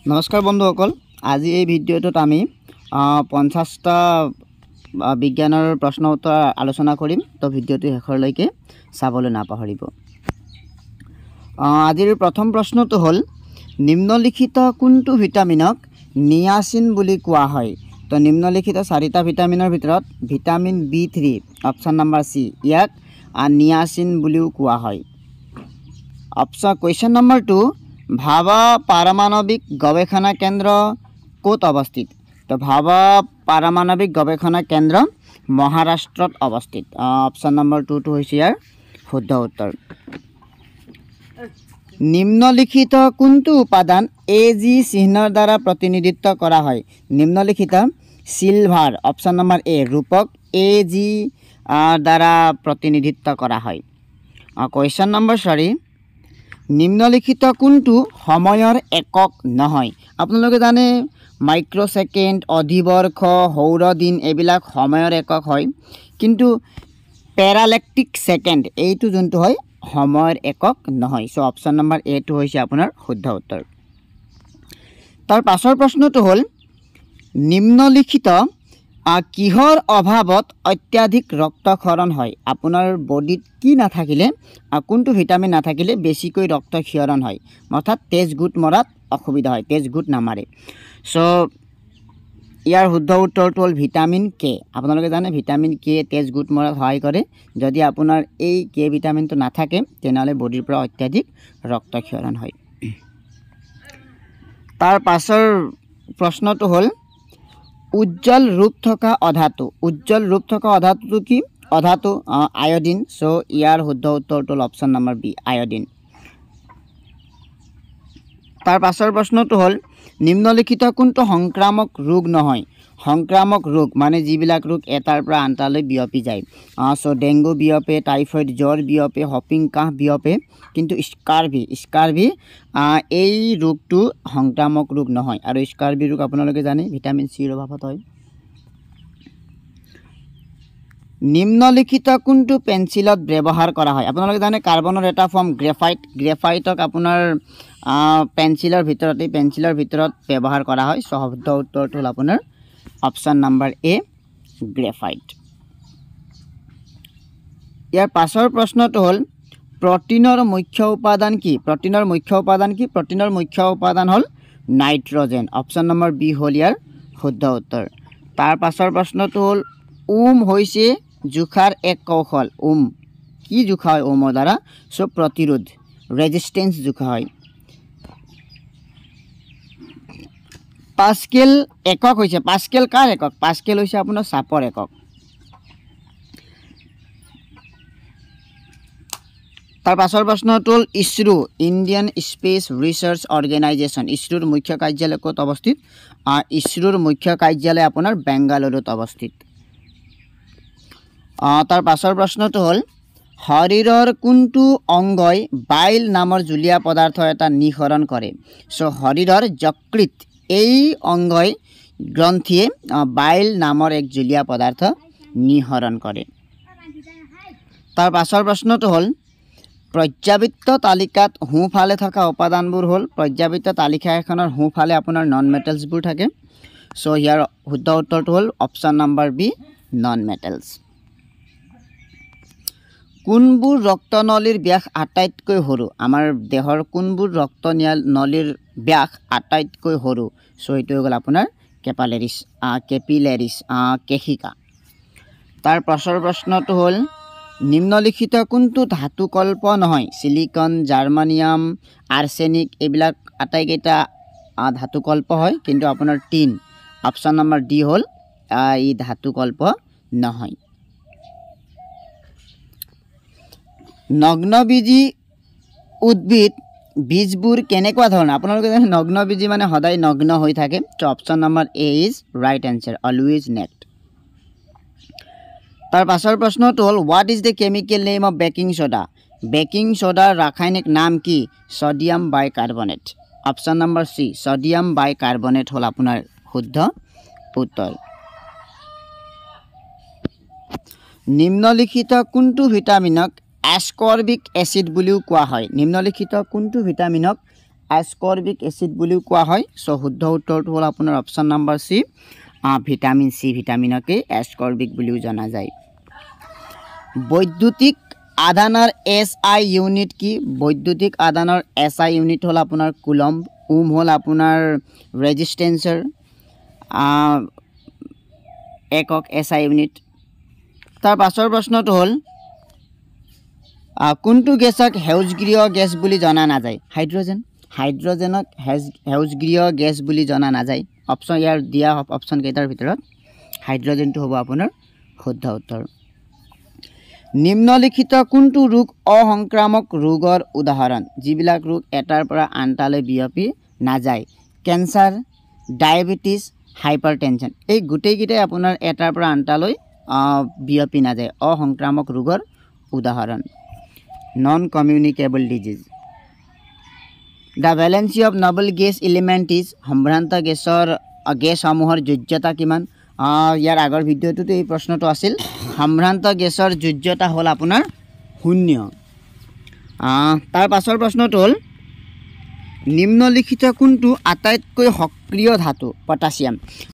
নমস্কাৰ বন্ধুসকল, আজি এই ভিডিঅ'টোত আমি 50টা বিজ্ঞানৰ প্ৰশ্ন উত্তৰ আলোচনা কৰিম। তো ভিডিঅ'টো শেষলৈকে চাবলৈ নাপাহৰিব। আজিৰ প্ৰথম প্ৰশ্নটো হ'ল নিম্নলিখিত কোনটো ভিটামিনক নিয়াচিন বুলি কোৱা হয়? তো নিম্নলিখিত 4টা ভিটামিনৰ ভিতৰত vitamin B3 option number C ইয়াক নিয়াচিন বুলিও কোৱা হয়। কুৱেশ্যন নম্বৰ 2 ভাবা পাৰমাণৱিক গৱেষণা কেন্দ্ৰ ক'ত অৱস্থিত? তো ভাবা পাৰমাণৱিক গৱেষণা কেন্দ্ৰ মহাৰাষ্ট্ৰত অৱস্থিত। অপশ্যন নম্বৰ 2 হৈছে ইয়াৰ শুদ্ধ উত্তৰ। নিম্নলিখিত কোনটো উপাদান AG চিহ্নৰ দ্বাৰা প্ৰতিনিধিত্ব কৰা হয়? নিম্নলিখিত সিলভাৰ অপশ্যন নম্বৰ এ ৰূপক AG দ্বাৰা প্ৰতিনিধিত্ব কৰা হয়। কুৱেশ্যন নম্বৰ 4 নিম্নলিখিত কোনটো সময়ৰ একক নহয়? আপোনালোকে জানে মাইক্ৰ'ছেকেণ্ড, অধিবৰ্ষ, সৌৰ দিন এইবিলাক সময়ৰ একক হয়, কিন্তু পেৰালেক্টিক ছেকেণ্ড এইটো যোনটো হয় সময়ৰ একক নহয়। চ' অপশ্যন নম্বৰ এটো হৈছে আপোনাৰ শুদ্ধ উত্তৰ। তাৰ পাছৰ প্ৰশ্নটো হ'ল নিম্নলিখিত কিহৰ অভাৱত অত্যাধিক ৰক্তক্ষৰণ হয়? আপোনাৰ বডিত কি নাথাকিলে, কোনটো ভিটামিন নাথাকিলে বেছিকৈ ৰক্তক্ষৰণ হয়, অৰ্থাৎ তেজ গোট মৰাত অসুবিধা হয়, তেজ গোট নামাৰে। চ' ইয়াৰ শুদ্ধ উত্তৰটো হ'ল ভিটামিন কে। আপোনালোকে জানে ভিটামিন কে তেজ গোট মৰাত সহায় কৰে। যদি আপোনাৰ এই কে ভিটামিনটো নাথাকে তেনেহ'লে বডিৰ পৰা অত্যাধিক ৰক্তক্ষৰণ হয়। তাৰ পাছৰ প্ৰশ্নটো হ'ল উজ্জ্বল ৰূপ থকা অধাতু। উজ্জ্বল ৰূপ থকা অধাতুটো কি? অধাতু আয়ডিন। চ' ইয়াৰ শুদ্ধ উত্তৰটো হ'ল অপশ্যন নম্বৰ বি আয়ডিন। তাৰ পাছৰ প্ৰশ্নটো হ'ল নিম্নলিখিত কোনটো সংক্ৰামক ৰোগ নহয়? সংক্ৰামক ৰোগ মানে যিবিলাক ৰোগ এটাৰ পৰা আনটালৈ বিয়পি যায়। চ' ডেংগু বিয়পে, টাইফইড জ্বৰ বিয়পে, হপিং কাহ বিয়পে, কিন্তু স্কাৰ্ভি এই ৰোগটো সংক্ৰামক ৰোগ নহয়। আৰু স্কাৰ্ভি ৰোগ আপোনালোকে জানে ভিটামিন চিৰ অভাৱত হয়। নিম্নলিখিত কোনটো পেঞ্চিলত ব্যৱহাৰ কৰা হয়? আপোনালোকে জানে কাৰ্বনৰ এটা ফৰ্ম গ্ৰেফাইটক আপোনাৰ পেঞ্চিলৰ ভিতৰত ব্যৱহাৰ কৰা হয়। চ' শুদ্ধ উত্তৰটো হ'ল আপোনাৰ অপশ্যন নম্বৰ এ গ্ৰেফাইট। ইয়াৰ পাছৰ প্ৰশ্নটো হ'ল প্ৰটিনৰ মুখ্য উপাদান কি? প্ৰটিনৰ মুখ্য উপাদান হ'ল নাইট্ৰজেন। অপশ্যন নম্বৰ বি হ'ল ইয়াৰ শুদ্ধ উত্তৰ। তাৰ পাছৰ প্ৰশ্নটো হ'ল হৈছে জোখাৰ এক কৌশল। কি জোখা হয় ওমৰ দ্বাৰা? চ' প্ৰতিৰোধ ৰেজিষ্টেঞ্চ জোখা হয়। পাস্কেল একক হৈছে, পাস্কেল কাৰ একক? পাস্কেল হৈছে আপোনাৰ চাপৰ একক। তাৰ পাছৰ প্ৰশ্নটো হ'ল ISRO Indian space research organisation. ইছৰোৰ মুখ্য কাৰ্যালয় ক'ত অৱস্থিত? ইছৰোৰ মুখ্য কাৰ্যালয় আপোনাৰ বেংগালুৰুত অৱস্থিত। তাৰ পাছৰ প্ৰশ্নটো হ'ল শৰীৰৰ কোনটো অংগই বাইল নামৰ জুলীয়া পদাৰ্থ এটা নিঃসৰণ কৰে? চ' শৰীৰৰ যকৃত এই অংগই গ্ৰন্থিয়ে বাইল নামৰ এক জুলীয়া পদাৰ্থ নিঃসৰণ কৰে। তাৰ পাছৰ প্ৰশ্নটো হ'ল পৰ্যাবৃত্ত তালিকাত সোঁফালে থকা উপাদানবোৰ হ'ল, পৰ্যাবৃত্ত তালিকা এখনৰ সোঁফালে আপোনাৰ নন মেটেলছবোৰ থাকে। চ' ইয়াৰ শুদ্ধ উত্তৰটো হ'ল option number B non metals. কোনবোৰ ৰক্তনলীৰ ব্যাস আটাইতকৈ সৰু? আমাৰ দেহৰ কোনবোৰ ৰক্তনলীৰ ব্যাস আটাইতকৈ সৰু? চ' এইটো হৈ গ'ল আপোনাৰ কেপিলেৰিছ কেশিকা। তাৰ পাছৰ প্ৰশ্নটো হ'ল নিম্নলিখিত কোনটো ধাতুকল্প নহয়? চিলিকন, জাৰ্মানিয়াম, আৰ্ছেনিক এইবিলাক আটাইকেইটা ধাতুকল্প হয়, কিন্তু আপোনাৰ টিন অপশ্যন নম্বৰ ডি হ'ল ই ধাতুকল্প নহয়। নগ্নবীজী উদ্ভিদ বীজবোৰ কেনেকুৱা ধৰণৰ? আপোনালোকে জানে নগ্নবীজী মানে সদায় নগ্ন হৈ থাকে। ত' option number A is right answer always next. তাৰ পাছৰ প্ৰশ্নটো হ'ল what is the chemical name of baking soda? Baking ছ'ডাৰ ৰাসায়নিক নাম কি? Sodium bicarbonate. Option number C sodium bicarbonate হ'ল আপোনাৰ শুদ্ধ উত্তৰ। নিম্নলিখিত কোনটো ভিটামিনক এস্কৰ্বিক এচিড বুলিও কোৱা হয়? নিম্নলিখিত কোনটো ভিটামিনক এসকৰ্বিক এচিড বুলিও কোৱা হয় সো শুদ্ধ উত্তৰটো হ'ল আপোনাৰ অপচন নম্বৰ সি ভিটামিন সি ভিটামিনকে এসকৰ্বিক বুলিও জনা যায় বৈদ্যুতিক আধানৰ এসআই ইউনিট কি বৈদ্যুতিক আধানৰ এসআই ইউনিট হ'ল আপোনাৰ কুলম্ব ওম হ'ল আপোনাৰ ৰেজিস্ট্যান্সৰ একক এসআই ইউনিট তাৰ পাছৰ প্ৰশ্নটো হ'ল কোনটো গেছক সেউজগৃহ গেছ বুলি জনা নাযায় হাইড্ৰজেনক সেউজগৃহ গেছ বুলি জনা নাযায় অপচন ইয়াৰ দিয়া অপচন কেইটাৰ ভিতৰত হাইড্ৰজেনটো হ'ব আপোনাৰ শুদ্ধ উত্তৰ নিম্নলিখিত কোনটো ৰোগ অসংক্ৰামক ৰোগৰ উদাহৰণ যিবিলাক ৰোগ এটাৰ পৰা আনটালৈ বিয়পি নাযায় কেন্সাৰ ডায়াবেটিস হাইপাৰটেনশন এই গোটেইকেইটাই আপোনাৰ এটাৰ পৰা আনটালৈ বিয়পি নাযায় অসংক্ৰামক ৰোগৰ উদাহৰণ non communicable disease the valency of noble gas element is সম্ভ্ৰান্ত গেছসমূহৰ যোজ্যতা কিমান ইয়াৰ আগৰ ভিডিঅ'টোতে এই প্ৰশ্নটো আছিল সম্ভ্ৰান্ত গেছৰ যোজ্যতা হ'ল আপোনাৰ 0 তাৰ পাছৰ প্ৰশ্নটো হ'ল নিম্নলিখিত কোনটো আটাইতকৈ সক্ৰিয় ধাতু পটাছিয়াম